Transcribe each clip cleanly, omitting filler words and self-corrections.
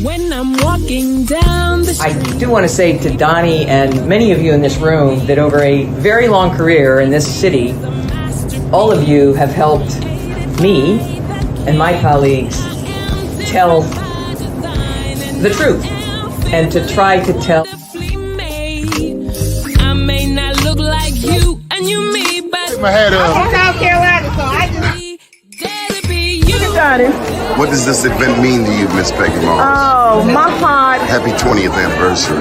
When I'm walking down the street. I do want to say to Doni and many of you in this room that over a very long career in this city, all of you have helped me and my colleagues tell the truth and to try to tell. I may not look like you and you me, but my head up. I'm from South Carolina, so I just Got it. What does this event mean to you, Miss Peggy Morris? Oh, my heart. Happy 20th anniversary.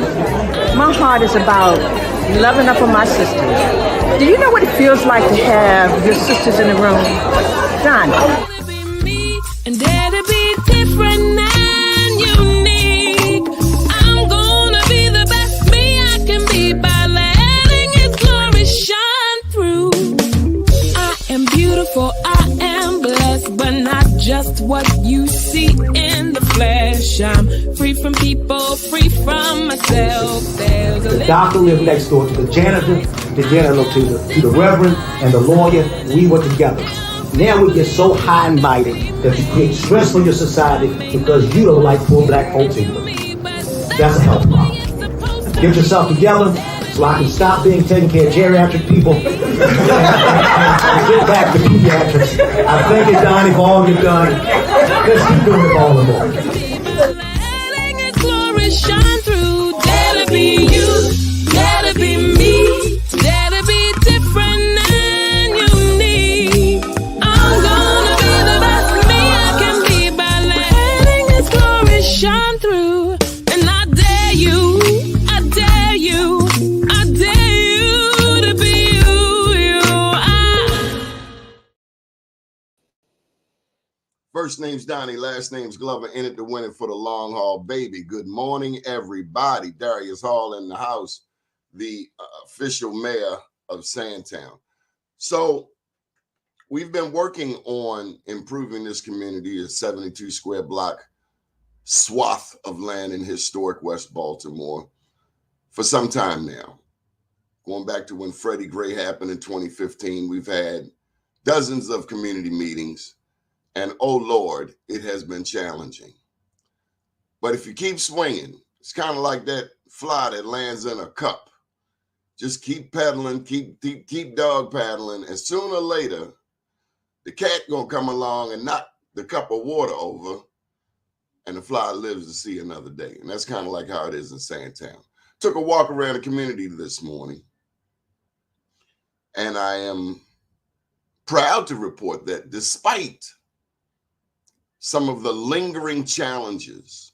My heart is about loving up on my sisters. Do you know what it feels like to have your sisters in the room? John. And dare to be different and unique. I'm gonna be the best me I can be by letting His glory shine through. I am beautiful, I am blessed, but not just what you see in the flesh. I'm free from people, free from myself. There's a the doctor lived next door to the janitor, to the reverend, and the lawyer. We were together. Now we get so high and mighty that you create stress for your society because you don't like poor black folks either. That's a health problem. Get yourself together so I can stop being taking care of geriatric people and get back to pediatrics. I thank you, Doni, for all you've done. Let's keep doing it all and more. letting His glory shine through. Dare to be you, dare to be me, dare to be different and unique. I'm gonna be the best me I can be by letting His glory shine through. And I dare you, I dare you, I dare you to be you. First name's Doni, last name's Glover, in it to win it for the long haul, baby. Good morning, everybody. Darius Hall in the house, the official mayor of Sandtown. So we've been working on improving this community, a 72 square block swath of land in historic West Baltimore for some time now. Going back to when Freddie Gray happened in 2015, we've had dozens of community meetings. And oh Lord, it has been challenging. But if you keep swinging, it's kind of like that fly that lands in a cup. Just keep pedaling, keep dog paddling, and sooner or later, the cat gonna come along and knock the cup of water over, and the fly lives to see another day. And that's kind of like how it is in Sandtown. Took a walk around the community this morning, and I am proud to report that despite some of the lingering challenges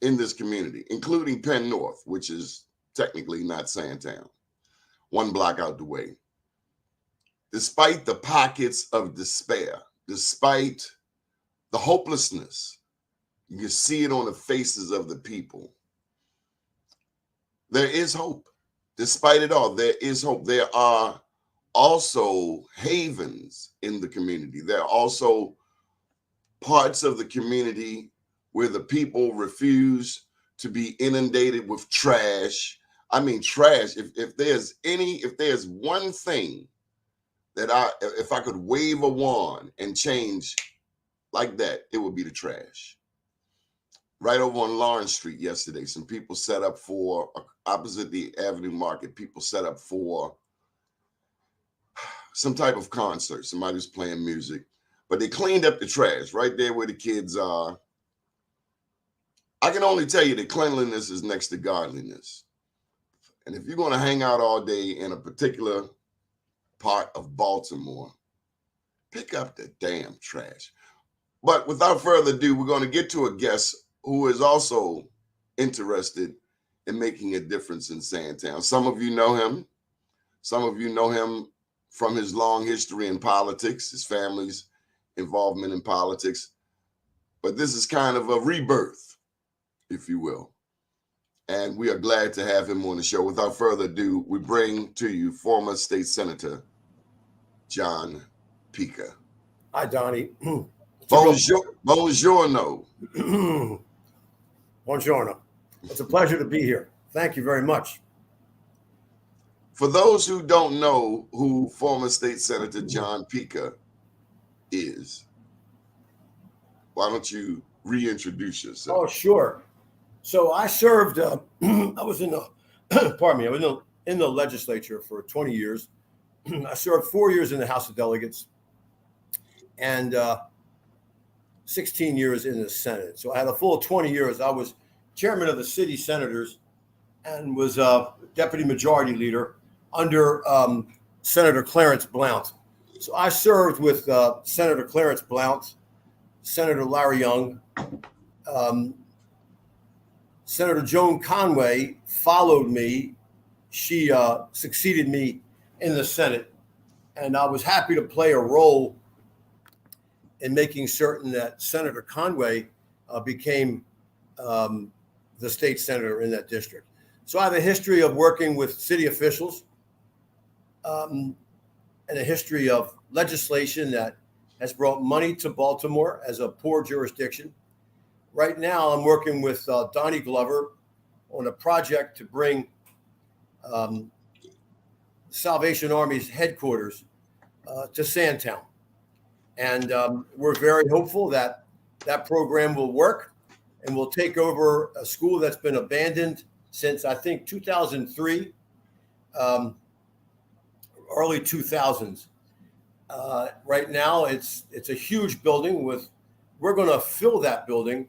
in this community, including Penn North, which is technically not Sandtown, one block out the way. Despite the pockets of despair, despite the hopelessness, you can see it on the faces of the people. There is hope. Despite it all, there is hope. There are also havens in the community. There are also parts of the community where the people refuse to be inundated with trash. I mean, trash. If there's one thing that if I could wave a wand and change like that, it would be the trash. Right over on Lawrence Street yesterday, some people set up for, opposite the Avenue Market, people set up for some type of concert. Somebody was playing music. But they cleaned up the trash right there where the kids are. I can only tell you that cleanliness is next to godliness. And if you're going to hang out all day in a particular part of Baltimore, pick up the damn trash. But without further ado, we're going to get to a guest who is also interested in making a difference in Sandtown. Some of you know him. Some of you know him from his long history in politics, his family's involvement in politics, but this is kind of a rebirth, if you will. And we are glad to have him on the show. Without further ado, we bring to you former state senator, John Pica. Hi, Doni. Buongiorno. Buongiorno. It's a pleasure to be here. Thank you very much. For those who don't know who former state senator John Pica is, why don't you reintroduce yourself. Oh, sure. So I served. I was in the pardon me. I was in the legislature for 20 years. I served 4 years in the House of Delegates and 16 years in the Senate. So I had a full 20 years. I was chairman of the city senators and was deputy majority leader under Senator Clarence Blount. So I served with Senator Clarence Blount, Senator Larry Young. Senator Joan Conway followed me. She succeeded me in the Senate, and I was happy to play a role in making certain that Senator Conway became the state senator in that district. So I have a history of working with city officials and a history of legislation that has brought money to Baltimore as a poor jurisdiction. Right now, I'm working with Doni Glover on a project to bring Salvation Army's headquarters to Sandtown. And we're very hopeful that that program will work and will take over a school that's been abandoned since, I think, 2003, early 2000s. Right now, it's a huge building we're going to fill that building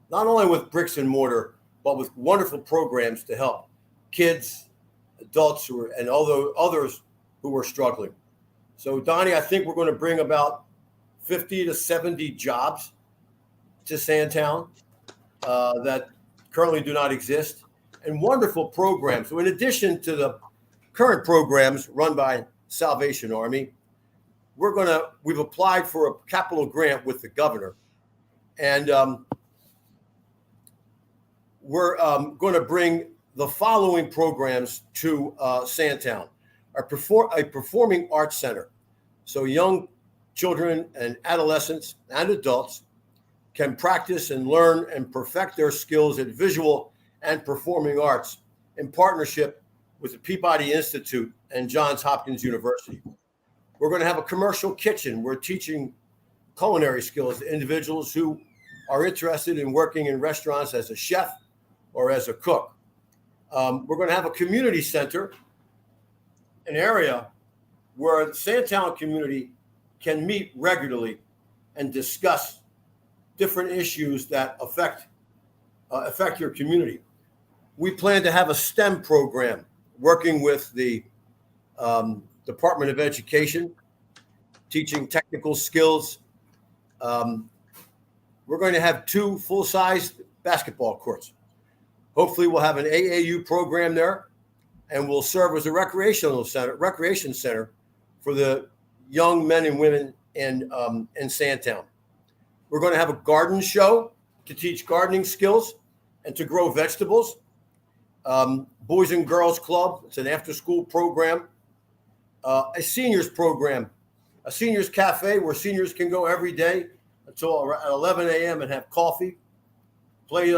not only with bricks and mortar, but with wonderful programs to help kids, adults, and others who are struggling. So, Doni, I think we're going to bring about 50 to 70 jobs to Sandtown that currently do not exist, and wonderful programs. So in addition to the current programs run by Salvation Army, we've applied for a capital grant with the governor, and we're going to bring the following programs to Sandtown: a performing arts center. So young children and adolescents and adults can practice and learn and perfect their skills at visual and performing arts in partnership with the Peabody Institute and Johns Hopkins University. We're going to have a commercial kitchen. We're teaching culinary skills to individuals who are interested in working in restaurants as a chef or as a cook. We're going to have a community center, an area where the Sandtown community can meet regularly and discuss different issues that affect your community. We plan to have a STEM program working with the Department of Education, teaching technical skills. We're going to have 2 full-size basketball courts. Hopefully we'll have an AAU program there, and we'll serve as a recreation center for the young men and women in Sandtown. We're going to have a garden show to teach gardening skills and to grow vegetables. Boys and Girls Club, it's an after-school program. A seniors program, a seniors cafe where seniors can go every day until 11 a.m. and have coffee, play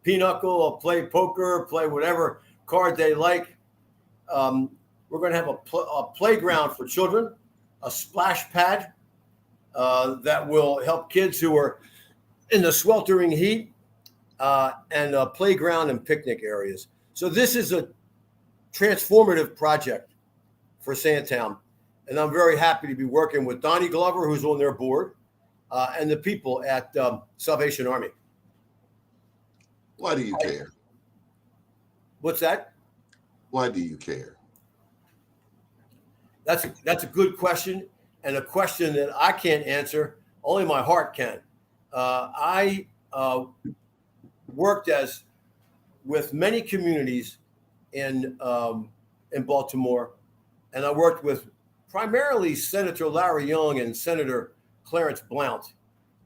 pinochle, play poker, play whatever card they like. We're going to have a playground for children, a splash pad that will help kids who are in the sweltering heat, and a playground and picnic areas. So this is a transformative project for Sandtown, and I'm very happy to be working with Doni Glover, who's on their board, and the people at Salvation Army. Why do you care? What's that? Why do you care? That's a good question, and a question that I can't answer. Only my heart can. I worked with many communities in Baltimore, and I worked with primarily Senator Larry Young and Senator Clarence Blount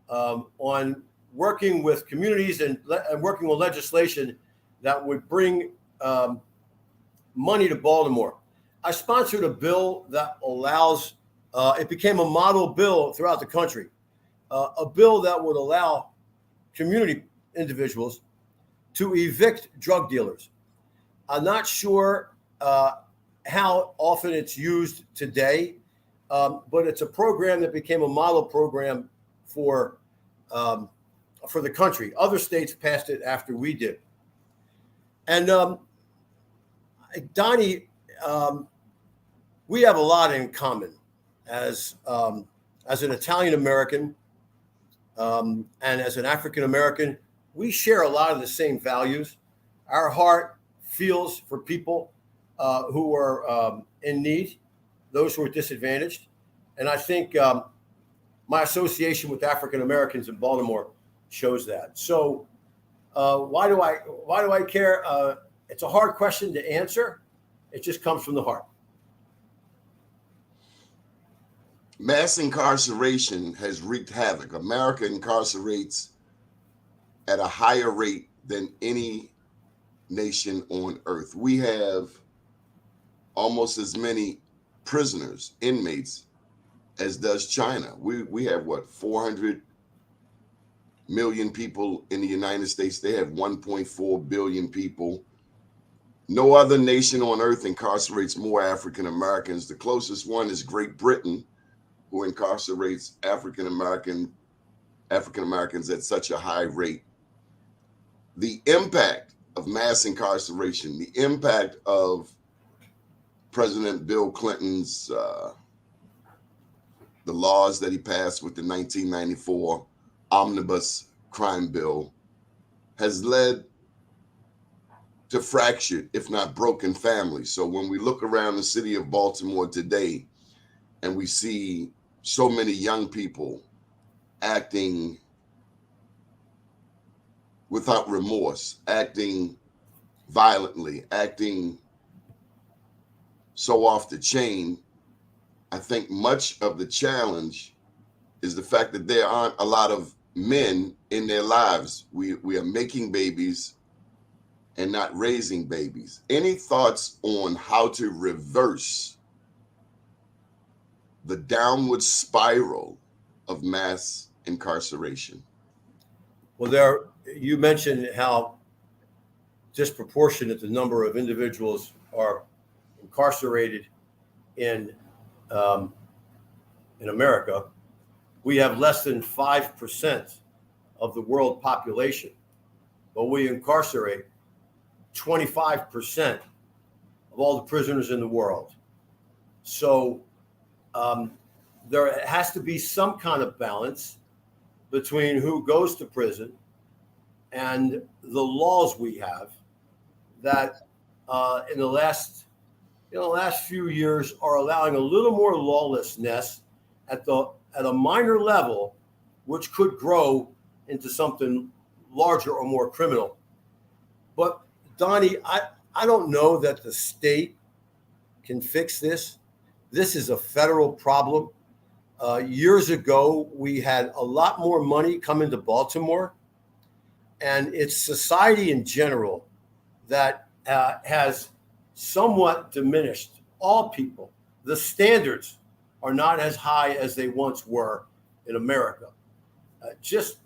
on working with communities and working on legislation that would bring money to Baltimore. I sponsored a bill that allows, it became a model bill throughout the country, a bill that would allow community individuals to evict drug dealers. I'm not sure how often it's used today, but it's a program that became a model program for for the country. Other states passed it after we did. And Doni, we have a lot in common as an Italian American and as an African American. We share a lot of the same values. Our heart feels for people who are in need, those who are disadvantaged. And I think my association with African Americans in Baltimore shows that. So why do I care? It's a hard question to answer. It just comes from the heart. Mass incarceration has wreaked havoc. America incarcerates at a higher rate than any nation on earth. We have almost as many prisoners, inmates, as does China. We have what, 400 million people in the United States. They have 1.4 billion people. No other nation on earth incarcerates more African Americans. The closest one is Great Britain, who incarcerates African Americans at such a high rate. The impact of mass incarceration, the impact of President Bill Clinton's the laws that he passed with the 1994 omnibus crime bill has led to fractured, if not broken, families. So when we look around the city of Baltimore today and we see so many young people acting without remorse, acting violently, acting so off the chain, I think much of the challenge is the fact that there aren't a lot of men in their lives. We are making babies and not raising babies. Any thoughts on how to reverse the downward spiral of mass incarceration? Well, you mentioned how disproportionate the number of individuals are incarcerated in America. We have less than 5% of the world population, but we incarcerate 25% of all the prisoners in the world. So there has to be some kind of balance between who goes to prison and the laws we have that in the last few years are allowing a little more lawlessness at a minor level, which could grow into something larger or more criminal. But Doni, I don't know that the state can fix this. This is a federal problem. Years ago, we had a lot more money come into Baltimore, and it's society in general that has somewhat diminished all people. The standards are not as high as they once were in America. Just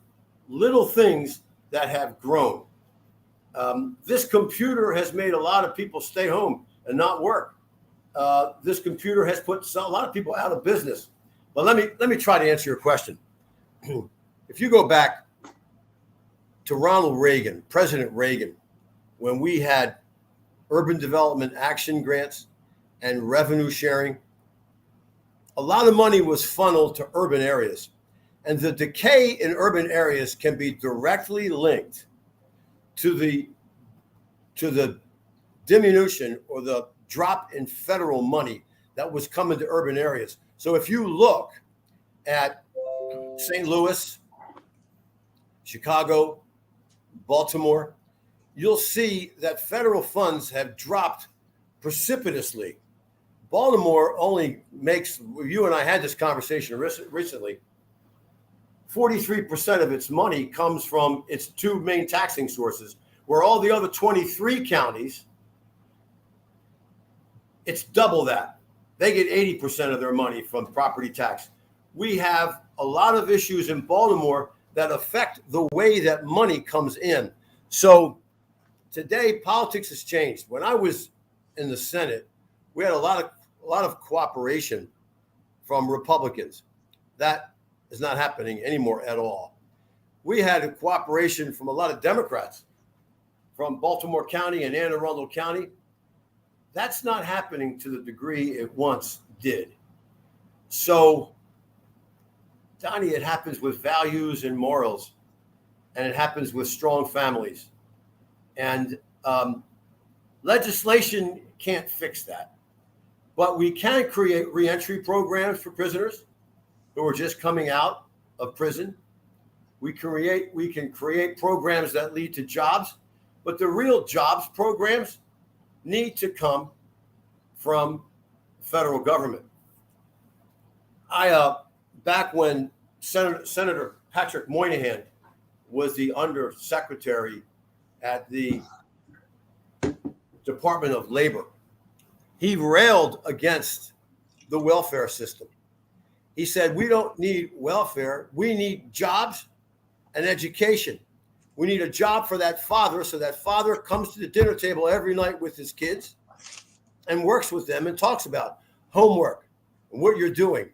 little things that have grown. This computer has made a lot of people stay home and not work. This computer has put a lot of people out of business. But let me try to answer your question. If you go back to Ronald Reagan, President Reagan, when we had urban development action grants and revenue sharing, a lot of money was funneled to urban areas. And the decay in urban areas can be directly linked to the diminution or the drop in federal money that was coming to urban areas. So if you look at St. Louis, Chicago, Baltimore, you'll see that federal funds have dropped precipitously. Baltimore only makes, you and I had this conversation recently, 43% of its money comes from its two main taxing sources, where all the other 23 counties, it's double that. They get 80% of their money from property tax. We have a lot of issues in Baltimore that affect the way that money comes in. So today, politics has changed. When I was in the Senate, we had a lot of cooperation from Republicans. That is not happening anymore at all. we had a cooperation from a lot of Democrats from Baltimore County and Anne Arundel County. That's not happening to the degree it once did. So, Donnie, it happens with values and morals, and it happens with strong families. And legislation can't fix that. But we can create reentry programs for prisoners who are just coming out of prison. We can create programs that lead to jobs, but the real jobs programs need to come from the federal government. Back when Senator Patrick Moynihan was the undersecretary at the Department of Labor, he railed against the welfare system. He said, we don't need welfare. We need jobs and education. We need a job for that father, so that father comes to the dinner table every night with his kids and works with them and talks about homework and what you're doing.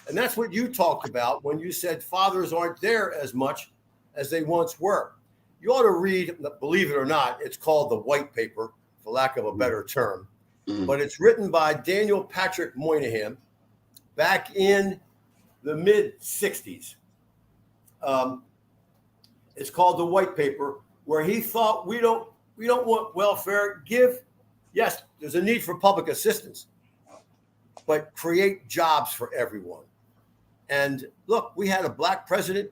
And that's what you talked about when you said fathers aren't there as much as they once were. You ought to read, believe it or not, it's called the White Paper, for lack of a better term. But it's written by Daniel Patrick Moynihan back in the mid-'60s. It's called the White Paper, where he thought we don't want welfare. Yes, there's a need for public assistance, but create jobs for everyone. And look, we had a black president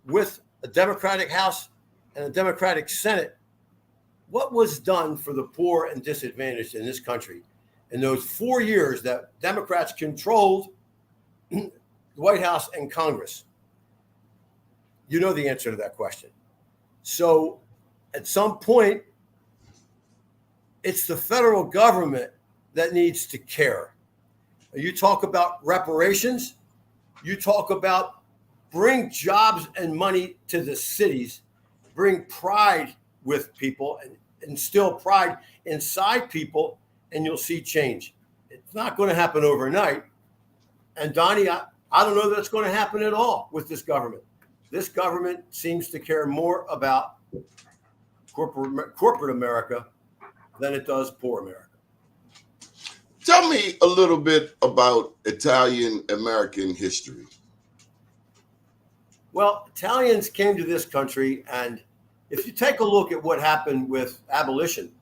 with a Democratic House and a Democratic Senate. What was done for the poor and disadvantaged in this country in those 4 years that Democrats controlled the White House and Congress? You know the answer to that question. So at some point, it's the federal government that needs to care. You talk about reparations, you talk about bring jobs and money to the cities, bring pride with people and instill pride inside people, and you'll see change. It's not going to happen overnight. And Donnie, I don't know that it's going to happen at all with this government. This government seems to care more about corporate America than it does poor America. Tell me a little bit about Italian American history. Well, Italians came to this country, and if you take a look at what happened with abolition,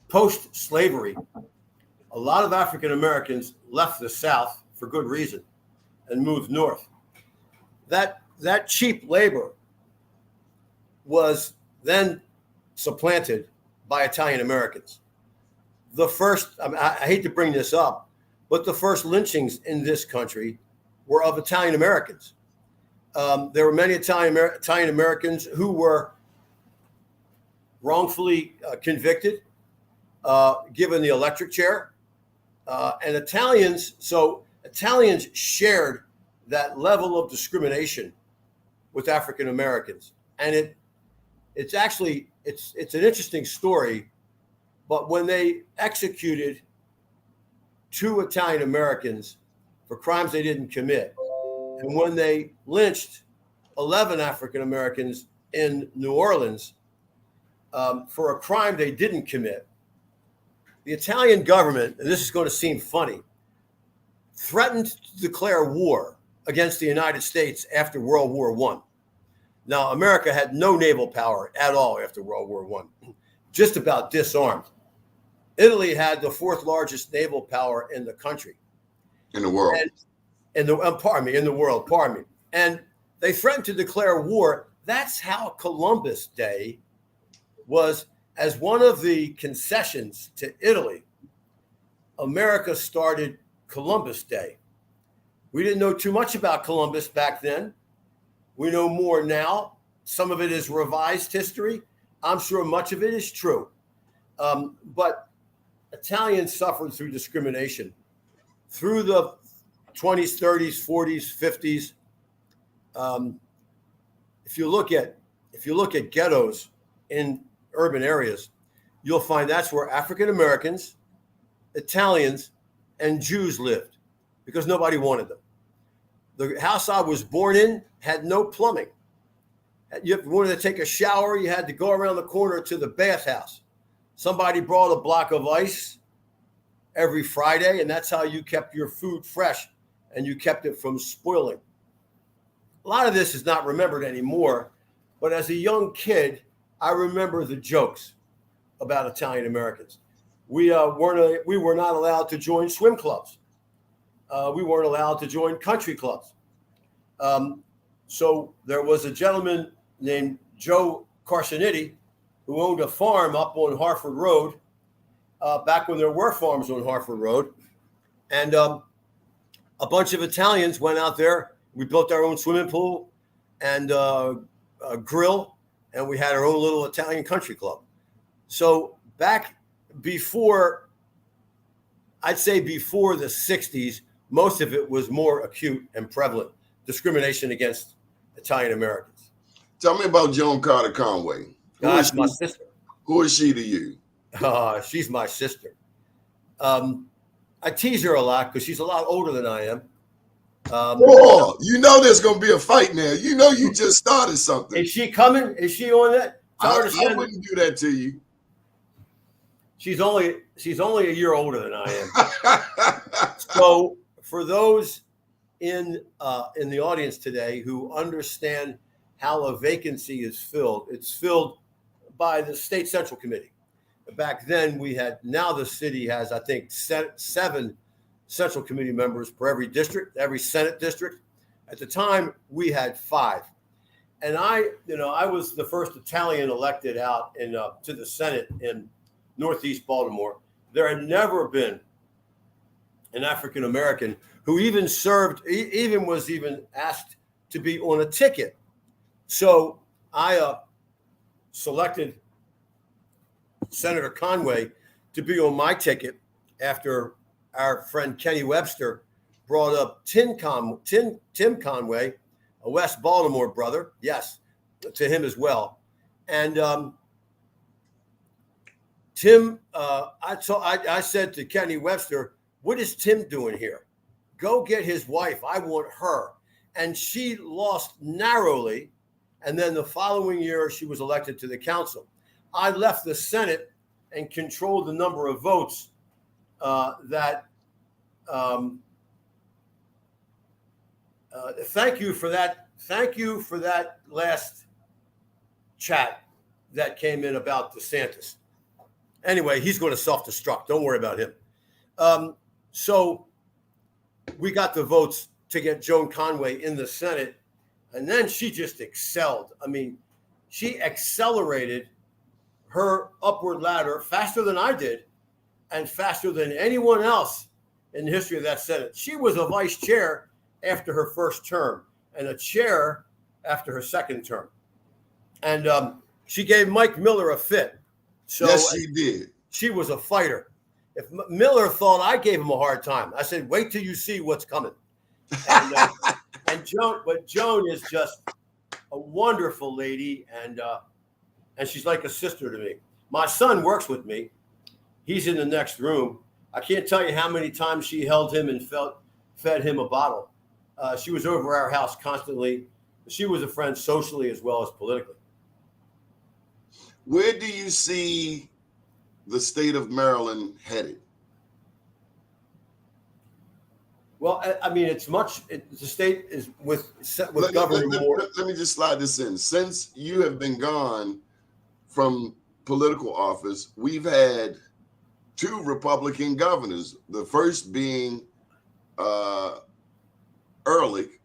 post-slavery, a lot of African Americans left the South for good reason and moved north. That cheap labor was then supplanted by Italian Americans. The first, I hate to bring this up, but the first lynchings in this country were of Italian Americans. There were many Italian Americans who were wrongfully convicted, given the electric chair, and Italians shared that level of discrimination with African Americans, and it's an interesting story. But when they executed 2 Italian Americans for crimes they didn't commit, and when they lynched 11 African Americans in New Orleans for a crime they didn't commit, the Italian government, and this is going to seem funny, threatened to declare war against the United States after World War I. Now, America had no naval power at all after World War I, just about disarmed. Italy had the 4th largest naval power in the country. In the world. In the world. And they threatened to declare war. That's how Columbus Day was, as one of the concessions to Italy. America started Columbus Day. We didn't know too much about Columbus back then. We know more now. Some of it is revised history. I'm sure much of it is true. But Italians suffered through discrimination through the 20s, 30s, 40s, 50s. If you look at ghettos in urban areas, you'll find that's where African Americans, Italians, and Jews lived, because nobody wanted them. The house I was born in had no plumbing. You wanted to take a shower, you had to go around the corner to the bathhouse. Somebody brought a block of ice every Friday, and that's how you kept your food fresh and you kept it from spoiling. A lot of this is not remembered anymore, but as a young kid, I remember the jokes about Italian Americans. We were not allowed to join swim clubs. We weren't allowed to join country clubs. So there was a gentleman named Joe Carsonetti who owned a farm up on Harford Road, back when there were farms on Harford Road. And a bunch of Italians went out there. We built our own swimming pool and a grill, and we had our own little Italian country club. So back before, I'd say before the 60s, most of it was more acute and prevalent, discrimination against Italian Americans. Tell me about Joan Carter Conway. Gosh, my sister. Who is she to you? She's my sister. I tease her a lot because she's a lot older than I am. Oh, you know there's going to be a fight now. You know you just started something. Is she coming? Is she on that? I wouldn't do that to you. She's only a year older than I am. So for those in the audience today who understand how a vacancy is filled, it's filled by the state central committee. Back then now the city has, I think, 7 central committee members per every district, every Senate district. At the time, we had 5. And I was the first Italian elected out to the Senate in Northeast Baltimore. There had never been an African American who even was asked to be on a ticket. So I selected Senator Conway to be on my ticket after our friend Kenny Webster brought up Tim Conway, a West Baltimore brother, yes, to him as well. And Tim, I said to Kenny Webster, what is Tim doing here? Go get his wife. I want her. And she lost narrowly. And then the following year, she was elected to the council. I left the Senate and controlled the number of votes thank you for that. Thank you for that last chat that came in about DeSantis. Anyway, he's going to self-destruct. Don't worry about him. So we got the votes to get Joan Conway in the Senate, and then she just excelled. I mean, she accelerated her upward ladder faster than I did and faster than anyone else in the history of that Senate. She was a vice chair after her first term and a chair after her second term. And she gave Mike Miller a fit. So yes, she did. She was a fighter. If Miller thought I gave him a hard time, I said, wait till you see what's coming. And Joan is just a wonderful lady, and she's like a sister to me. My son works with me. He's in the next room. I can't tell you how many times she held him and fed him a bottle. She was over our house constantly. She was a friend socially as well as politically. Where do you see the state of Maryland headed? Well, I mean, the state is with governing more. Let me just slide this in. Since you have been gone from political office, we've had 2 Republican governors, the first being Ehrlich,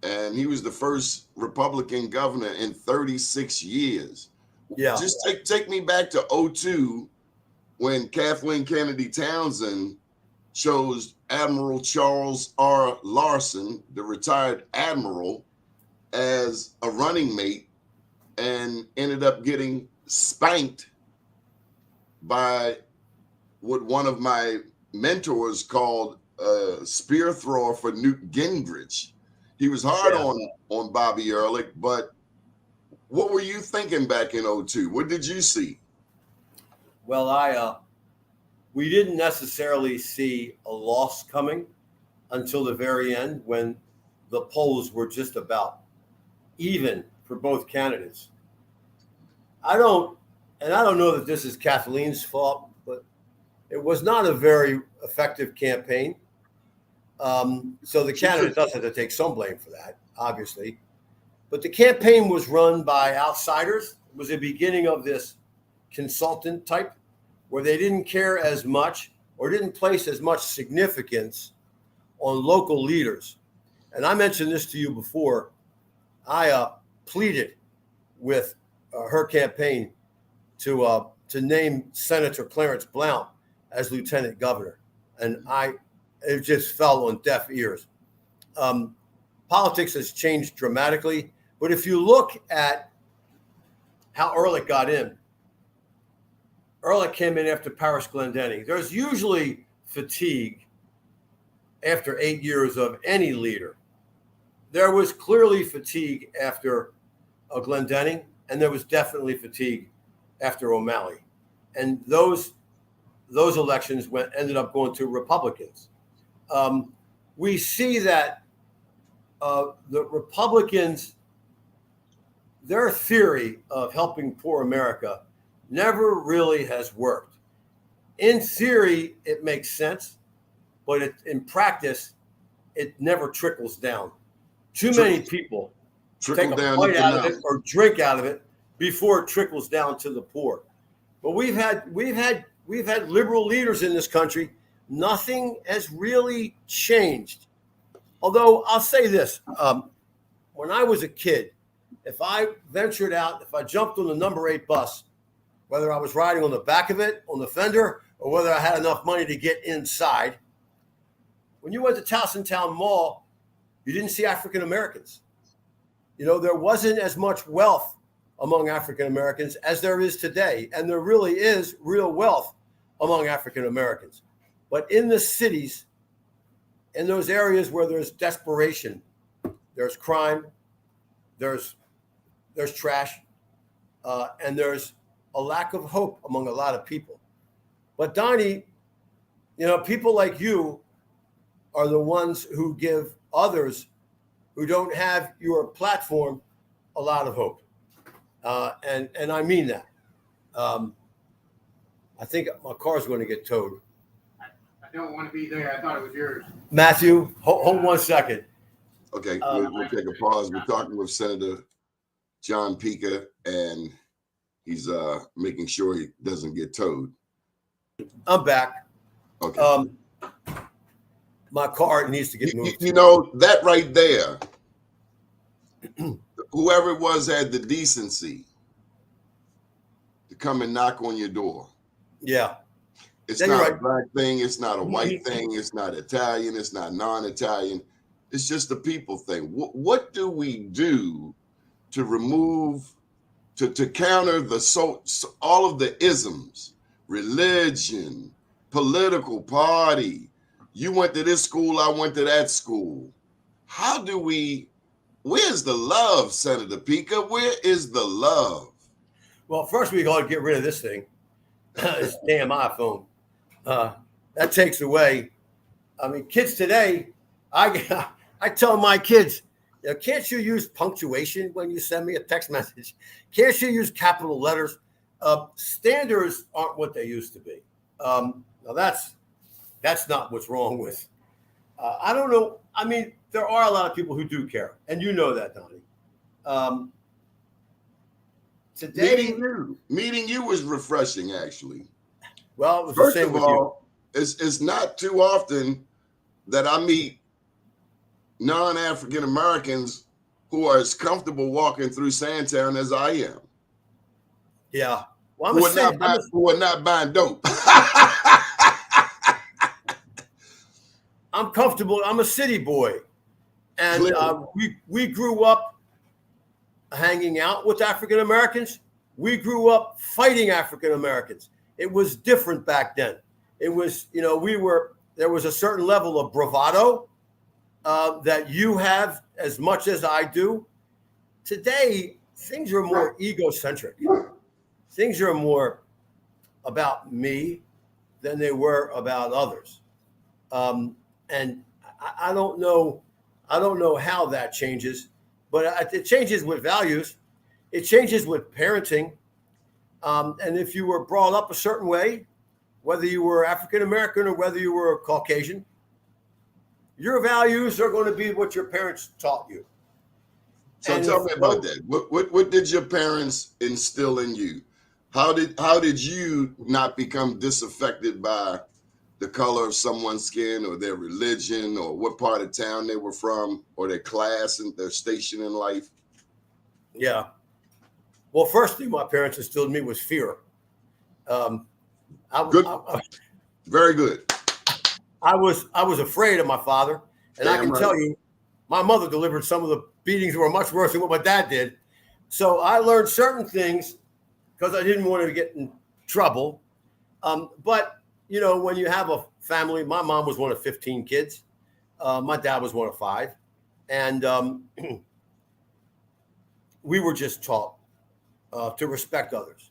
and he was the first Republican governor in 36 years. Yeah. Just take me back to 2002 when Kathleen Kennedy Townsend chose Admiral Charles R. Larson, the retired admiral, as a running mate and ended up getting spanked by what one of my mentors called a spear thrower for Newt Gingrich. He was hard on Bobby Ehrlich, but what were you thinking back in 2002? What did you see? Well, we didn't necessarily see a loss coming until the very end when the polls were just about even for both candidates. I don't know that this is Kathleen's fault, but it was not a very effective campaign. So the candidate does have to take some blame for that, obviously. But the campaign was run by outsiders. It was the beginning of this consultant type where they didn't care as much or didn't place as much significance on local leaders. And I mentioned this to you before. I pleaded with her campaign to name Senator Clarence Blount as lieutenant governor. And it just fell on deaf ears. Politics has changed dramatically. But if you look at how Ehrlich got in, Ehrlich came in after Paris Glendenning. There's usually fatigue after 8 years of any leader. There was clearly fatigue after Glendenning, and there was definitely fatigue after O'Malley. And those elections ended up going to Republicans. We see that the Republicans, their theory of helping poor America never really has worked. In theory, it makes sense, but in practice, it never trickles down. Too many people take a bite out of it or drink out of it before it trickles down to the poor. But we've had liberal leaders in this country. Nothing has really changed. Although I'll say this, when I was a kid, if I ventured out, if I jumped on the number 8 bus, whether I was riding on the back of it, on the fender, or whether I had enough money to get inside, when you went to Sandtown Mall, you didn't see African Americans. There wasn't as much wealth among African Americans as there is today. And there really is real wealth among African Americans. But in the cities, in those areas where there's desperation, there's crime, there's trash, and there's a lack of hope among a lot of people. But Doni, people like you are the ones who give others who don't have your platform a lot of hope. And I mean that. I think my car's going to get towed. I don't want to be there. I thought it was yours. Matthew, hold 1 second. Okay, we'll take a pause. We're talking with Senator John Pica, and he's making sure he doesn't get towed. I'm back. Okay. My car needs to get moved. That right there, whoever it was had the decency to come and knock on your door. Yeah. It's not a black thing. It's not a white thing. It's not Italian. It's not non-Italian. It's just a people thing. What do we do to remove, to counter all of the isms, religion, political party? You went to this school, I went to that school. Where's the love, Senator Pica? Where is the love? Well, first we got to get rid of this thing. This damn iPhone. That takes away. I mean, kids today, I tell my kids, can't you use punctuation when you send me a text message? Can't you use capital letters? Standards aren't what they used to be. Now that's not what's wrong with. I don't know. I mean, there are a lot of people who do care, and you know that, Doni. Today, meeting you was refreshing, actually. Well, it was first the same of with all, it's not too often that I meet non-African Americans who are as comfortable walking through Sandtown as I am. Yeah, well, who are not buying dope. I'm comfortable. I'm a city boy, and we grew up hanging out with African Americans. We grew up fighting African Americans. It was different back then. It was, there was a certain level of bravado that you have as much as I do. Today, things are more egocentric. Things are more about me than they were about others. And I don't know. I don't know how that changes, but it changes with values. It changes with parenting. And if you were brought up a certain way, whether you were African American or whether you were Caucasian, your values are going to be what your parents taught you. So And tell me about that. What did your parents instill in you? How did you not become disaffected by the color of someone's skin or their religion or what part of town they were from or their class and their station in life? Yeah. Well, first thing my parents instilled in me was fear. Very good. I was afraid of my father, and Damn I can right. tell you, my mother delivered some of the beatings that were much worse than what my dad did. So I learned certain things because I didn't want to get in trouble. But you know, when you have a family, my mom was one of 15 kids. My dad was one of 5, and we were just taught to respect others.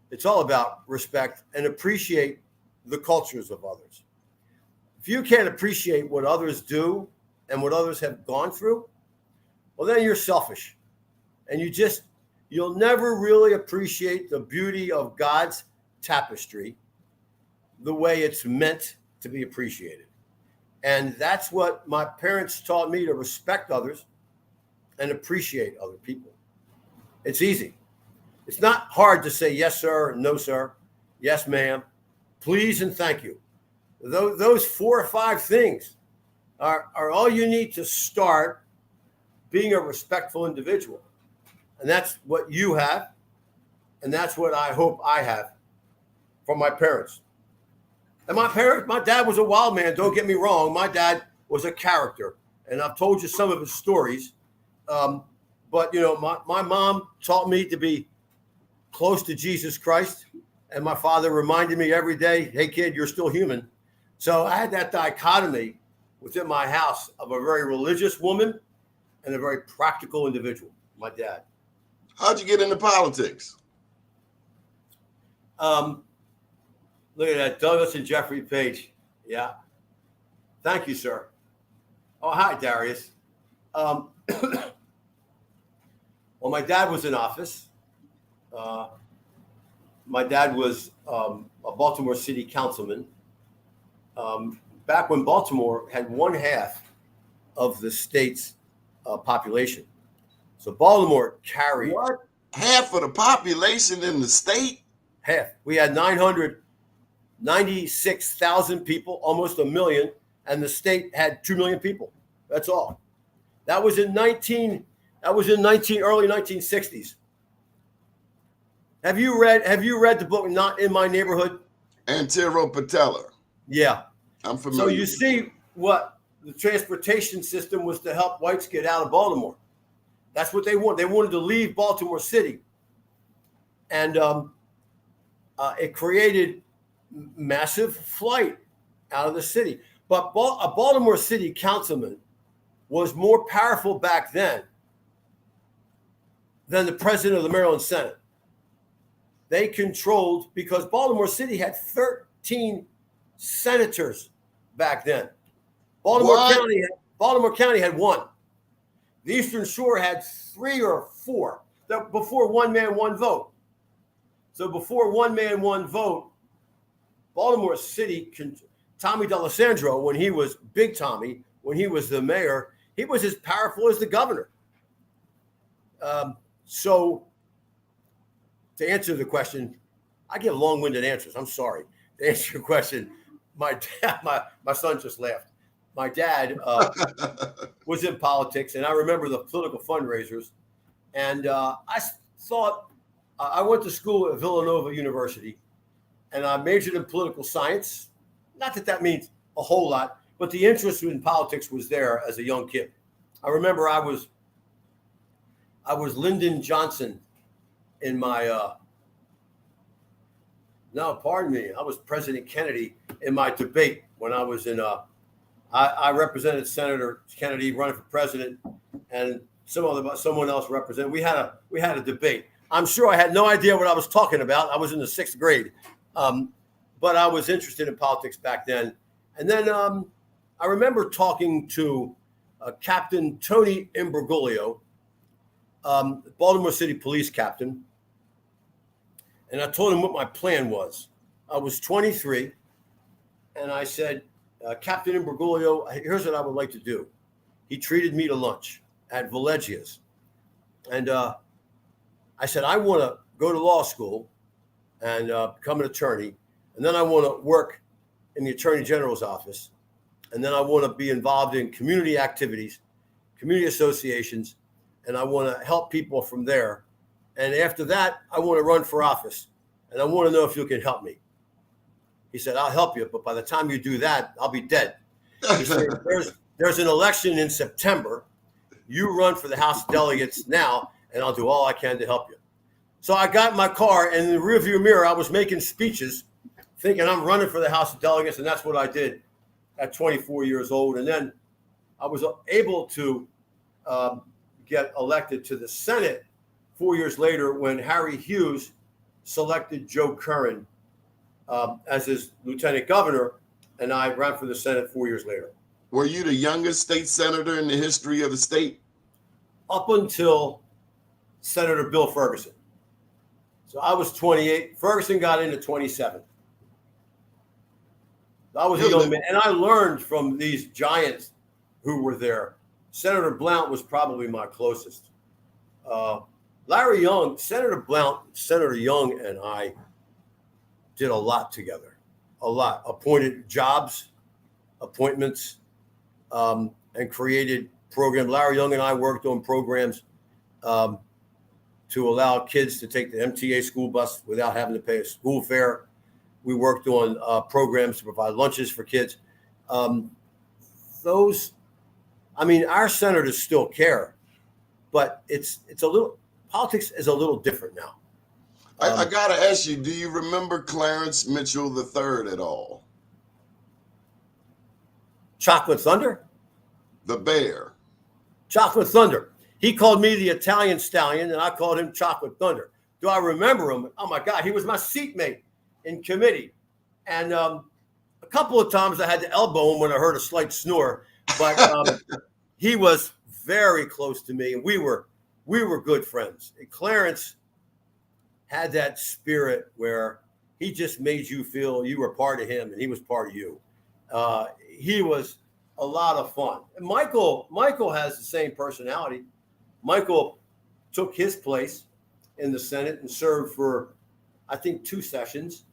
It's all about respect and appreciate the cultures of others. If you can't appreciate what others do and what others have gone through, well, then you're selfish. And you'll never really appreciate the beauty of God's tapestry the way it's meant to be appreciated. And that's what my parents taught me, to respect others and appreciate other people. It's easy. It's not hard to say yes, sir, and no, sir, yes, ma'am, please, and thank you. Those 4 or 5 things are all you need to start being a respectful individual. And that's what you have. And that's what I hope I have from my parents. And my dad was a wild man. Don't get me wrong. My dad was a character. And I've told you some of his stories. But, you know, my mom taught me to be close to Jesus Christ. And my father reminded me every day, hey, kid, you're still human. So I had that dichotomy within my house of a very religious woman and a very practical individual, my dad. How'd you get into politics? Look at that, Douglas and Jeffrey Page. Yeah. Thank you, sir. Oh, hi, Darius. Well, my dad was in office. My dad was a Baltimore City councilman. Back when Baltimore had 1/2 of the state's population. So Baltimore carried What? Half of the population in the state? half. We had 996,000 people, almost 1 million, and the state had 2 million people. That's all. That was in early 1960s. Have you read the book Not in My Neighborhood? Antero Patella. Yeah. I'm familiar. So you see what the transportation system was to help whites get out of Baltimore. That's what they wanted. They wanted to leave Baltimore City. And it created massive flight out of the city. But a Baltimore City councilman was more powerful back then than the president of the Maryland Senate. They controlled, because Baltimore City had 13 senators back then. Baltimore County had 1. The Eastern Shore had 3 or 4. Before one man, one vote. So before one man, one vote, Baltimore City, Tommy D'Alessandro, when he was Big Tommy, when he was the mayor, he was as powerful as the governor. So to answer the question, I give long-winded answers. I'm sorry. To answer your question, my son just laughed. My dad was in politics, and I remember the political fundraisers. And I thought, I went to school at Villanova University, and I majored in political science. Not that that means a whole lot, but the interest in politics was there as a young kid. I remember I was Lyndon Johnson in my I was President Kennedy in my debate when I was in I represented Senator Kennedy running for president, and someone else represented. We had a debate. I'm sure I had no idea what I was talking about. I was in the 6th grade, but I was interested in politics back then. And then I remember talking to Captain Tony Imbruglia, Baltimore City Police Captain. And I told him what my plan was. I was 23, and I said, Captain Imbruglia, here's what I would like to do. He treated me to lunch at Villegia's. And I said, I want to go to law school and become an attorney. And then I want to work in the Attorney General's office. And then I want to be involved in community activities, community associations, and I want to help people from there. And after that, I want to run for office. And I want to know if you can help me. He said, I'll help you, but by the time you do that, I'll be dead. He said, there's an election in September. You run for the House of Delegates now, and I'll do all I can to help you. So I got in my car, and in the rearview mirror, I was making speeches, thinking I'm running for the House of Delegates, and that's what I did at 24 years old. And then I was able to get elected to the Senate 4 years later when Harry Hughes selected Joe Curran as his lieutenant governor, and I ran for the Senate 4 years later. Were you the youngest state senator in the history of the state? Up until Senator Bill Ferguson. So I was 28. Ferguson got into 27. I was a young man, and I learned from these giants who were there. Senator Blount was probably my closest. Larry Young, Senator Blount, Senator Young, and I did a lot together, a lot. Appointed jobs, appointments, and created programs. Larry Young and I worked on programs to allow kids to take the MTA school bus without having to pay a school fare. We worked on programs to provide lunches for kids. Our senators still care, but it's a little, politics is a little different now. I got to ask you, do you remember Clarence Mitchell III at all? Chocolate Thunder? The bear. Chocolate Thunder. He called me the Italian Stallion, and I called him Chocolate Thunder. Do I remember him? Oh, my God. He was my seatmate in committee. And a couple of times I had to elbow him when I heard a slight snore. But he was very close to me, and we were good friends. And Clarence had that spirit where he just made you feel you were part of him and he was part of you. He was a lot of fun. And Michael has the same personality. Michael took his place in the Senate and served for, I think, 2 sessions.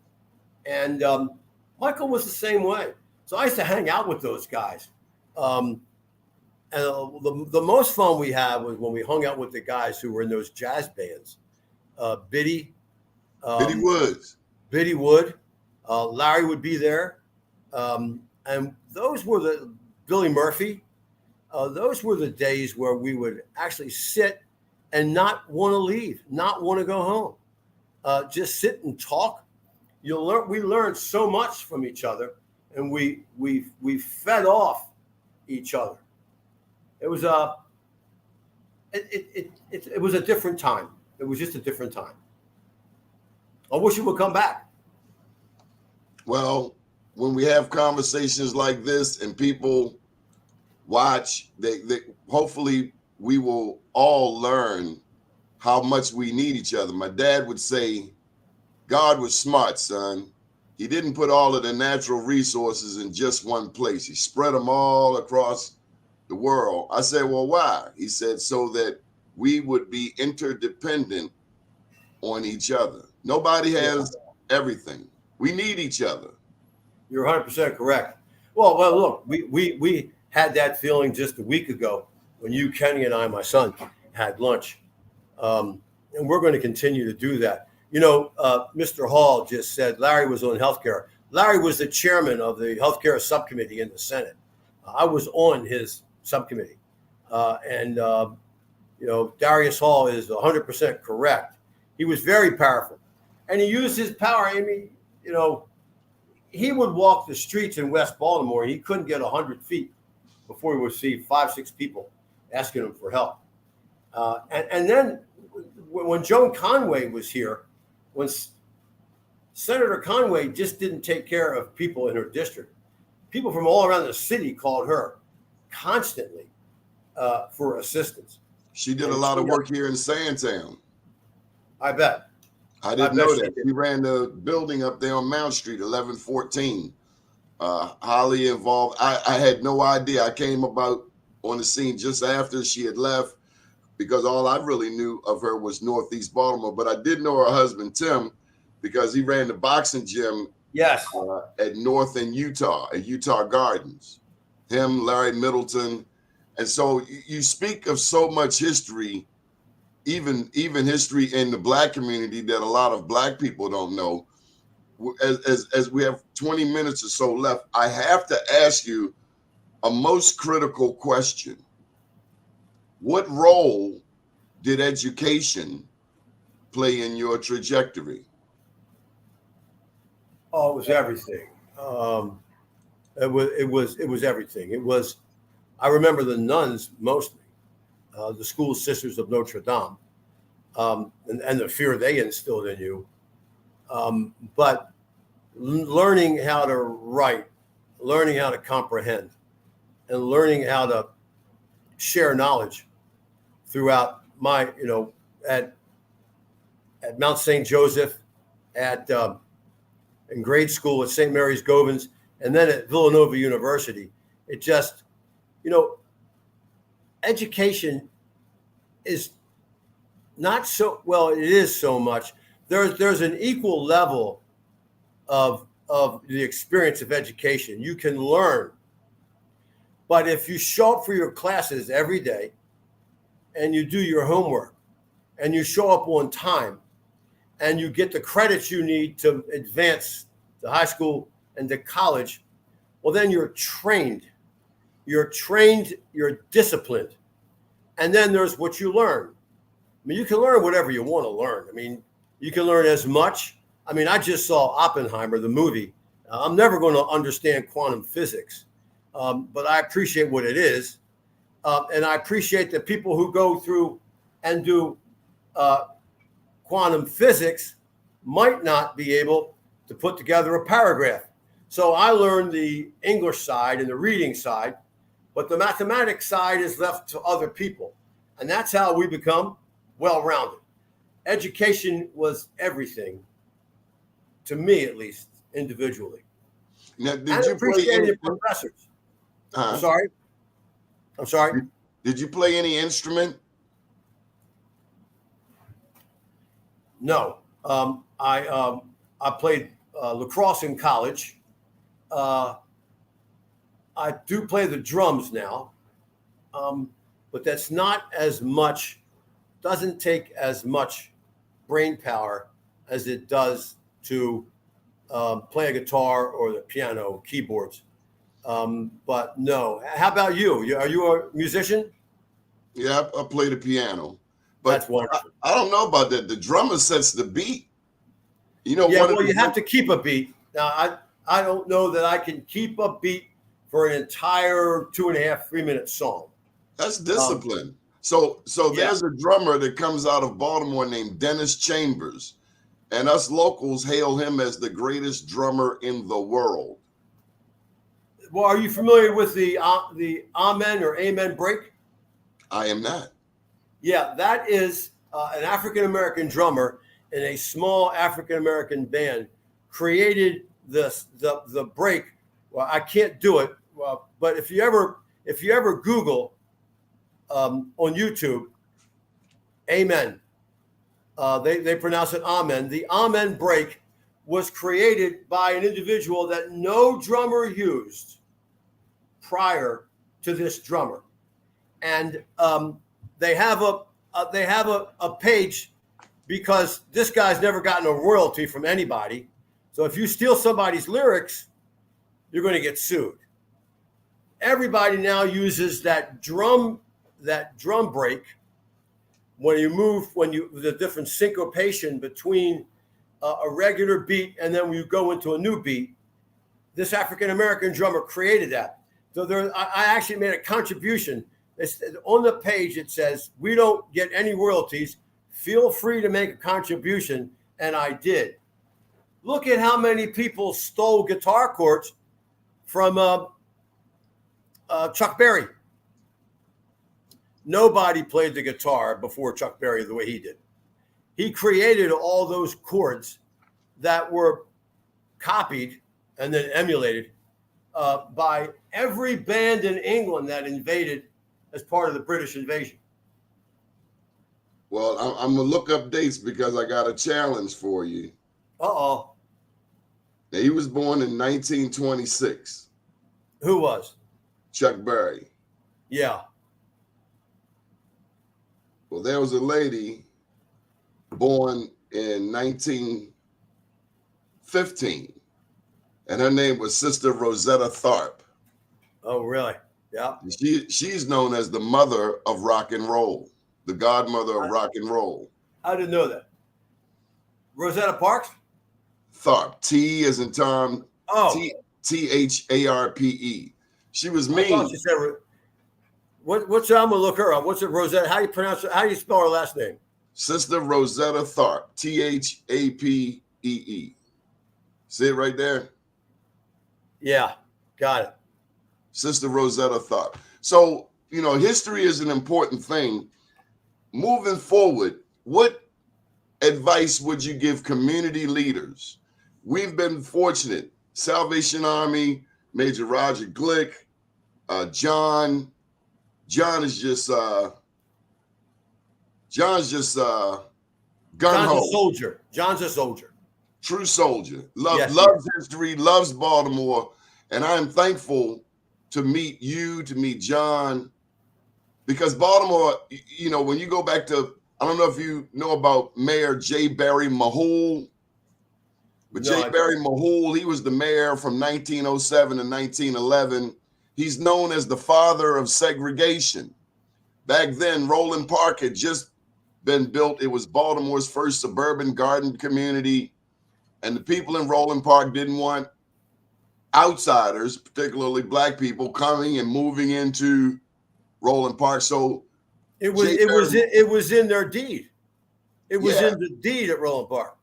And Michael was the same way. So I used to hang out with those guys. And the most fun we had was when we hung out with the guys who were in those jazz bands. Biddy Woods. Biddy Wood. Larry would be there. And those were Billy Murphy. Those were the days where we would actually sit and not want to leave, not want to go home. Just sit and talk. We learned so much from each other, and we fed off each other. It was it was a different time. It was just a different time. I wish it would come back. Well, when we have conversations like this and people watch, they hopefully we will all learn how much we need each other. My dad would say, God was smart, son. He didn't put all of the natural resources in just one place. He spread them all across the world. I said, well, why? He said, so that we would be interdependent on each other. Nobody has everything. We need each other. You're 100% correct. Well, look, we had that feeling just a week ago when you, Kenny, and I, my son, had lunch. And we're going to continue to do that. You know, Mr. Hall just said Larry was on healthcare. Larry was the chairman of the healthcare subcommittee in the Senate. I was on his subcommittee. Darius Hall is 100% correct. He was very powerful. And he used his power. I mean, he would walk the streets in West Baltimore, and he couldn't get 100 feet before he would see 5-6 people asking him for help. And then when Joan Conway was here, when Senator Conway just didn't take care of people in her district, people from all around the city called her constantly. for assistance. She did a lot of work here in Sandtown. I bet. I didn't know that. She ran the building up there on Mount Street, 1114. Highly involved. I had no idea. I came about on the scene just after she had left, because all I really knew of her was Northeast Baltimore. But I did know her husband, Tim, because he ran the boxing gym at North in Utah, at Utah Gardens. Him, Larry Middleton. And so you speak of so much history, even history in the Black community that a lot of Black people don't know. As we have 20 minutes or so left, I have to ask you a most critical question. What role did education play in your trajectory? Oh, it was everything. It was everything. It was. I remember the nuns mostly, the school sisters of Notre Dame, and the fear they instilled in you. But learning how to write, learning how to comprehend, and learning how to share knowledge throughout my, at Mount St. Joseph, in grade school at St. Mary's Govans, and then at Villanova University. It just, education is not so, well, it is so much. There's an equal level of the experience of education. You can learn, but if you show up for your classes every day and you do your homework and you show up on time and you get the credits you need to advance to high school and to college, well, then you're trained. You're disciplined. And then there's what you learn. I mean, you can learn whatever you want to learn. I mean, you can learn as much. I mean, I just saw Oppenheimer, the movie. I'm never going to understand quantum physics, but I appreciate what it is. And I appreciate that people who go through and do quantum physics might not be able to put together a paragraph. So I learned the English side and the reading side, but the mathematics side is left to other people. And that's how we become well-rounded. Education was everything, to me at least, individually. Now, did you play any professors? I'm sorry. Did you play any instrument? No. I played lacrosse in college. I do play the drums now, but that's not as much, doesn't take as much brain power as it does to play a guitar or the piano, keyboards. But no. How about you? Are you a musician? Yeah, I play the piano. But that's wonderful. I don't know about that. The drummer sets the beat. You have to keep a beat. Now, I don't know that I can keep a beat for an entire 2.5, 3 minute song. That's discipline. So there's a drummer that comes out of Baltimore named Dennis Chambers, and us locals hail him as the greatest drummer in the world. Well, are you familiar with the Amen or Amen break? I am not. Yeah, that is an African-American drummer in a small African-American band created the break. Well, I can't do it. Well, but if you ever Google on YouTube, Amen, they pronounce it Amen. The Amen break was created by an individual that no drummer used prior to this drummer, and they have a page because this guy's never gotten a royalty from anybody. So if you steal somebody's lyrics, you're going to get sued. Everybody now uses that drum break when the different syncopation between a regular beat and then when you go into a new beat. This African-American drummer created that. So I actually made a contribution. On the page it says, we don't get any royalties. Feel free to make a contribution. And I did. Look at how many people stole guitar chords from Chuck Berry. Nobody played the guitar before Chuck Berry the way he did. He created all those chords that were copied and then emulated by every band in England that invaded as part of the British invasion. Well, I'm going to look up dates because I got a challenge for you. Uh-oh. Now, he was born in 1926. Who was? Chuck Berry. Yeah. Well, there was a lady born in 1915, and her name was Sister Rosetta Tharpe. Oh, really? Yeah. She's known as the mother of rock and roll, the godmother of rock and roll. I didn't know that. Rosetta Parks? Tharpe, T as in Tom, Oh. Tharpe. She was I mean. thought you said, what's I'm gonna look her up. What's it, Rosetta? How do you pronounce it? How do you spell her last name? Sister Rosetta Tharpe, Thapee. See it right there? Yeah, got it. Sister Rosetta Tharpe. So, history is an important thing. Moving forward, what advice would you give community leaders? We've been fortunate. Salvation Army, Major Roger Glick, John is just John's just gun-ho. John's a soldier. John's a soldier. True soldier. Yes, loves history, loves Baltimore. And I'm thankful to meet you, to meet John, because Baltimore, when you go back to, I don't know if you know about Mayor J. Barry Mahul, but No, J. Barry Mahul, he was the mayor from 1907 to 1911. He's known as the father of segregation. Back then, Roland Park had just been built. It was Baltimore's first suburban garden community. And the people in Roland Park didn't want outsiders, particularly black people, coming and moving into Roland Park. So it was in their deed. It was in the deed at Roland Park.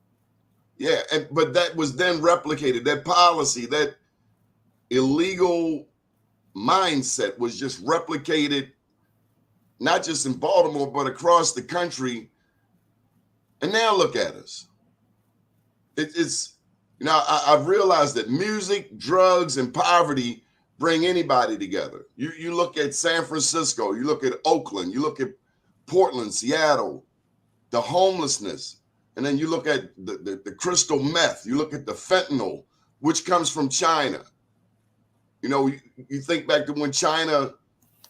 Yeah, but that was then replicated. That policy, that illegal mindset was just replicated, not just in Baltimore, but across the country. And now look at us. It's I've realized that music, drugs, and poverty bring anybody together. You look at San Francisco, you look at Oakland, you look at Portland, Seattle, the homelessness, and then you look at the crystal meth, you look at the fentanyl, which comes from China. You think back to when China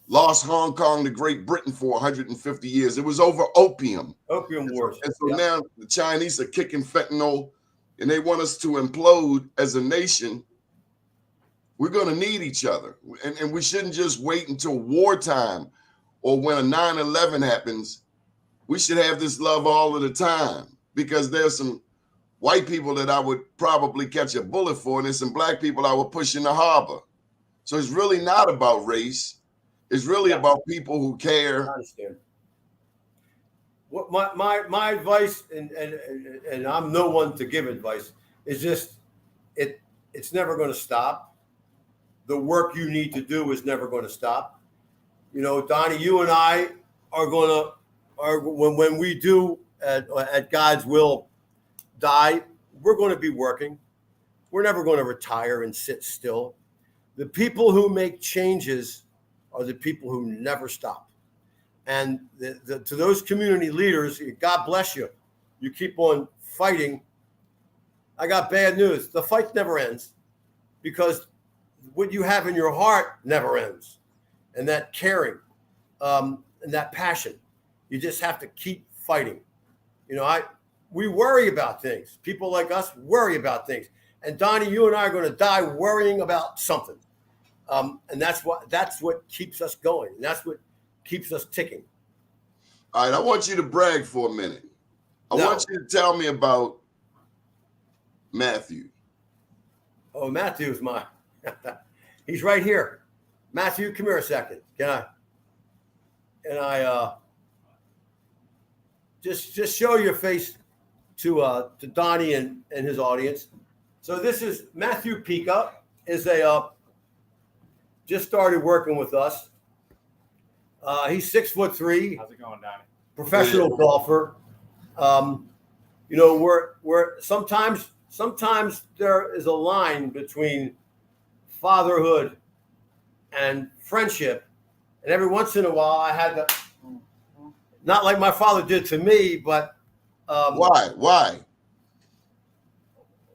lost Hong Kong to Great Britain for 150 years. It was over opium. Opium wars. And so now the Chinese are kicking fentanyl, and they want us to implode as a nation. We're going to need each other. And we shouldn't just wait until wartime or when a 9/11 happens. We should have this love all of the time, because there's some white people that I would probably catch a bullet for, and there's some black people I would push in the harbor. So it's really not about race. It's really about people who care. I understand. What my advice, and I'm no one to give advice, is just it's never going to stop. The work you need to do is never going to stop. Donnie, you and I are when we do at God's will die, we're going to be working. We're never going to retire and sit still. The people who make changes are the people who never stop. And to those community leaders, God bless you. You keep on fighting. I got bad news. The fight never ends, because what you have in your heart never ends. And that caring and that passion, you just have to keep fighting. We worry about things. People like us worry about things. And Donnie, you and I are going to die worrying about something. And that's what keeps us going. And that's what keeps us ticking. All right, I want you to brag for a minute. I want you to tell me about Matthew. Oh, Matthew's he's right here. Matthew, come here a second. Can I just show your face to Donnie and his audience. So this is Matthew Pica, is just started working with us. He's 6'3". How's it going, Donnie? Professional golfer. You know, we're sometimes there is a line between fatherhood and friendship, and every once in a while I had to, not like my father did to me, but Why?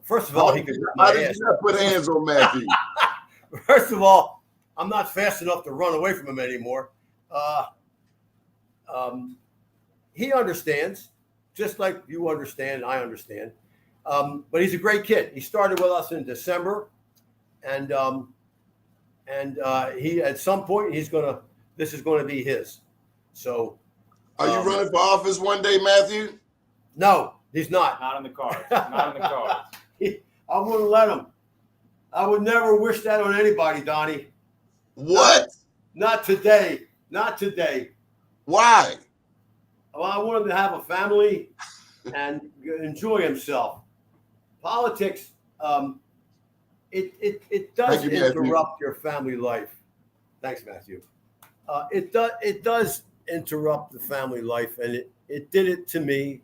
First of all, he could whip How my did ass. you not put hands on Matthew? First of all, I'm not fast enough to run away from him anymore. He understands, just like you understand, I understand. But he's a great kid. He started with us in December, and he at some point this is gonna be his. So, Are you running for office one day, Matthew? No, he's not. Not in the cards. Not in the cards. I wouldn't let him. I would never wish that on anybody, Donnie. What? Not today. Not today. Why? Well, I want him to have a family and enjoy himself. Politics, it does Thank you, Matthew. interrupt your family life. Thanks, Matthew. It does interrupt the family life, and it did it to me.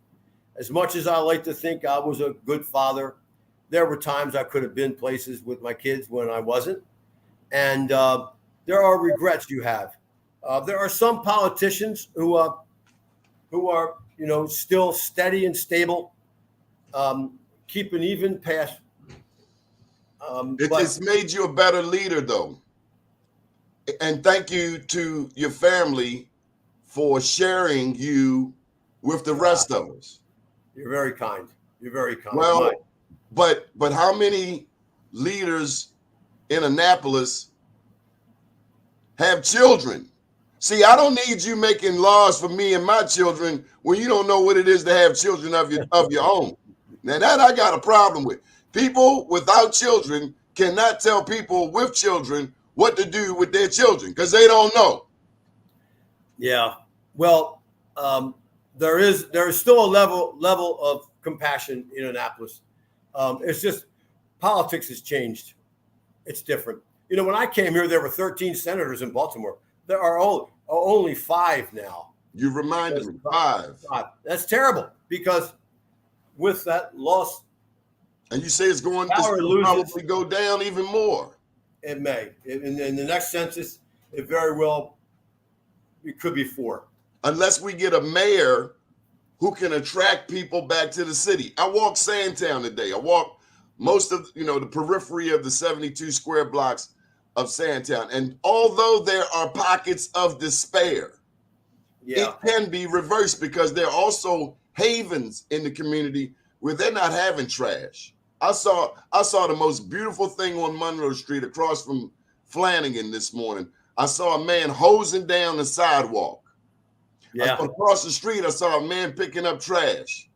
As much as I like to think I was a good father, there were times I could have been places with my kids when I wasn't, and there are regrets you have. There are some politicians who are still steady and stable, keep an even path. It's made you a better leader, though. And thank you to your family for sharing you with the rest of us. You're very kind. You're very kind. Well, but how many leaders in Annapolis have children? See, I don't need you making laws for me and my children when you don't know what it is to have children of your own. Now that I got a problem with. People without children cannot tell people with children what to do with their children because they don't know. Yeah. Well, there is still a level of compassion in Annapolis. It's just politics has changed. It's different. You know, when I came here, there were 13 senators in Baltimore. There are only 5 now. You reminded me, 5. That's terrible because with that loss, and you say it's going to probably go down even more. It may. In the next census, it could be 4. Unless we get a mayor who can attract people back to the city. I walked Sandtown today. I walked most of the periphery of the 72 square blocks of Sandtown. And although there are pockets of despair, it can be reversed because there are also havens in the community where they're not having trash. I saw the most beautiful thing on Monroe Street across from Flanagan this morning. I saw a man hosing down the sidewalk. Yeah. Across the street, I saw a man picking up trash.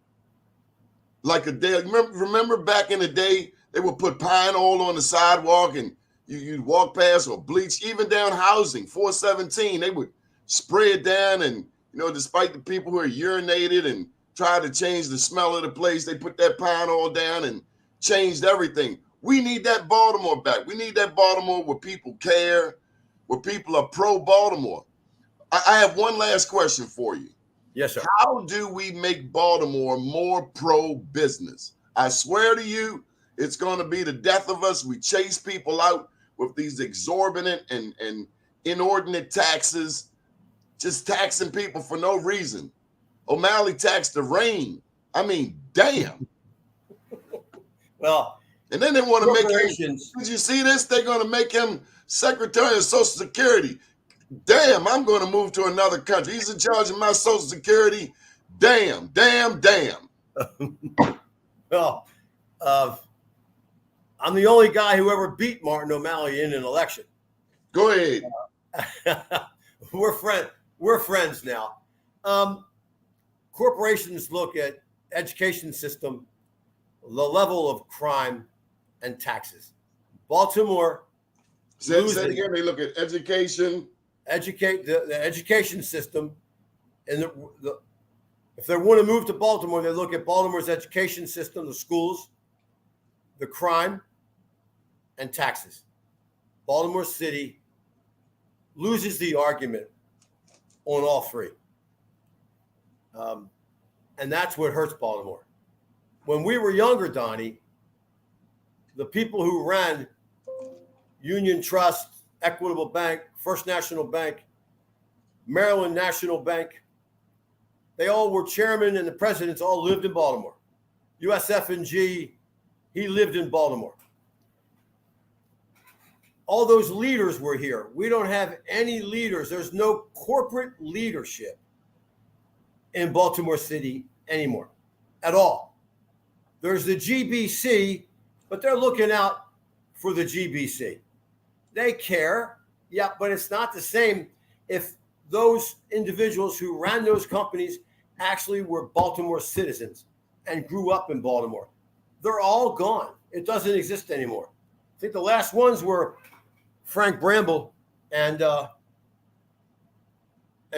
Like a day. Remember back in the day, they would put pine oil on the sidewalk and you'd walk past, or bleach, even down housing, 417, they would spray it down, and despite the people who are urinated and tried to change the smell of the place, they put that pine oil down and changed everything. We need that Baltimore back. We need that Baltimore where people care, where people are pro-Baltimore. I have one last question for you. Yes, sir. How do we make Baltimore more pro-business? I swear to you, it's going to be the death of us. We chase people out with these exorbitant and inordinate taxes, just taxing people for no reason. O'Malley taxed the rain. I mean, damn. Well, and then they want to make him, did you see this? They're going to make him Secretary of Social Security. Damn, I'm going to move to another country. He's in charge of my Social Security. Damn. Well, I'm the only guy who ever beat Martin O'Malley in an election. Go ahead. We're friends now. Corporations look at education system, the level of crime, and taxes. Baltimore. Say it again. They look at education. The education system, and if they want to move to Baltimore, they look at Baltimore's education system, the schools, the crime, and taxes. Baltimore City loses the argument on all three. And that's what hurts Baltimore. When we were younger, Donnie, the people who ran Union Trust, Equitable Bank, First National Bank, Maryland National Bank, they all were chairmen, and the presidents all lived in Baltimore. USF&G, he lived in Baltimore. All those leaders were here. We don't have any leaders. There's no corporate leadership in Baltimore City anymore at all. There's the GBC, but they're looking out for the GBC. They care, yeah, but it's not the same if those individuals who ran those companies actually were Baltimore citizens and grew up in Baltimore. They're all gone. It doesn't exist anymore. I think the last ones were Frank Bramble and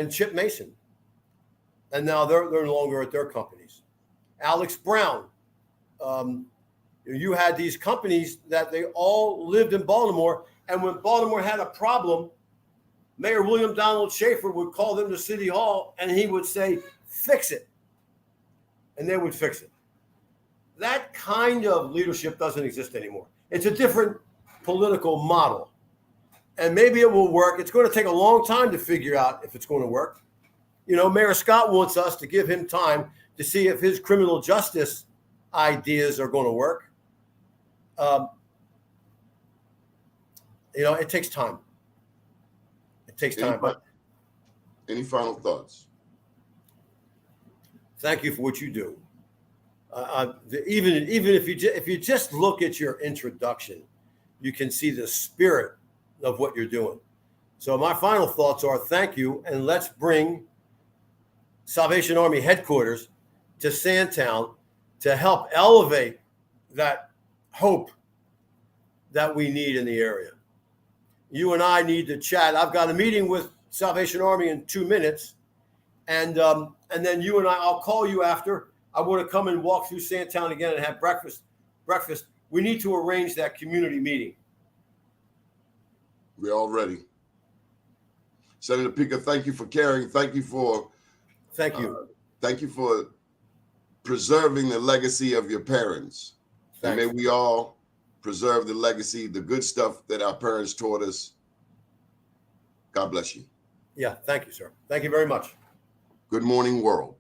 Chip Mason. And now they're no longer at their companies. Alex Brown. You had these companies that they all lived in Baltimore. And when Baltimore had a problem, Mayor William Donald Schaefer would call them to City Hall and he would say, fix it. And they would fix it. That kind of leadership doesn't exist anymore. It's a different political model. And maybe it will work. It's going to take a long time to figure out if it's going to work. You know, Mayor Scott wants us to give him time to see if his criminal justice ideas are going to work. You know, it takes time. It takes time. But any final thoughts? Thank you for what you do. Even if you just look at your introduction, you can see the spirit of what you're doing. So my final thoughts are thank you, and let's bring Salvation Army headquarters to Sandtown to help elevate that hope that we need in the area. You and I need to chat. I've got a meeting with Salvation Army in 2 minutes, and then you and I'll call you after. I want to come and walk through Sandtown again and have breakfast. We need to arrange that community meeting. We're all ready. Senator Pica, thank you for caring. Thank you for preserving the legacy of your parents. And may we all preserve the legacy, the good stuff that our parents taught us. God bless you. Yeah, thank you, sir. Thank you very much. Good morning, world.